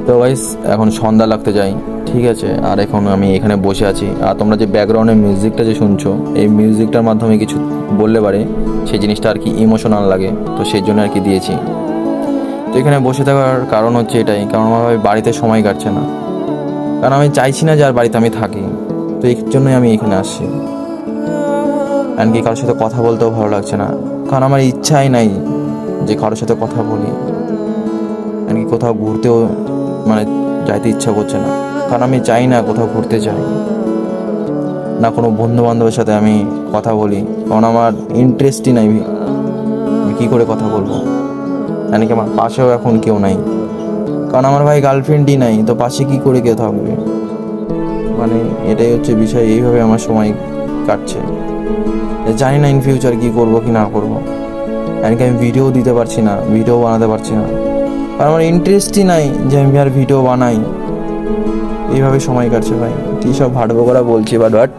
তো গাইস এখন সন্ধ্যা লাগতে যাই, ঠিক আছে। আর এখন আমি এখানে বসে আছি, আর তোমরা যে ব্যাকগ্রাউন্ডে মিউজিকটা যে শুনছো, এই মিউজিকটার মাধ্যমে কিছু বললে পারে সেই জিনিসটা আর কি ইমোশনাল লাগে, তো সেই জন্য আর কি দিয়েছি। তো এখানে বসে থাকার কারণ হচ্ছে এটাই, কারণ আমার বাড়িতে সময় কাটছে না, কারণ আমি চাইছি না যে আর বাড়িতে আমি থাকি, তো এই জন্যই আমি এখানে আসছি। এমনকি কারোর সাথে কথা বলতেও ভালো লাগছে না, কারণ আমার ইচ্ছাই নাই যে কারোর সাথে কথা বলি। এমনকি কোথাও ঘুরতেও মানে যাইতে ইচ্ছা করছে না, কারণ আমি চাই না কোথাও ঘুরতে যাই, না কোনো বন্ধু বান্ধবের সাথে আমি কথা বলি, কারণ আমার ইন্টারেস্টই নাই। আমি কী করে কথা বলবো? এমনকি আমার পাশেও এখন কেউ নাই, কারণ আমার ভাই গার্লফ্রেন্ডই নাই, তো পাশে কী করে কেউ থাকবে? মানে এটাই হচ্ছে বিষয়, এইভাবে আমার সময় কাটছে। জানি না ইন ফিউচার কী করবো কি না করবো। এমনকি আমি ভিডিও দিতে পারছি না, ভিডিও বানাতে পারছি না, কারণ আমার ইন্টারেস্টই নাই যে আমি আর ভিডিও বানাই। এইভাবে সময় কাটছে ভাই, কী সব ভাটবো করা বলছি, বাট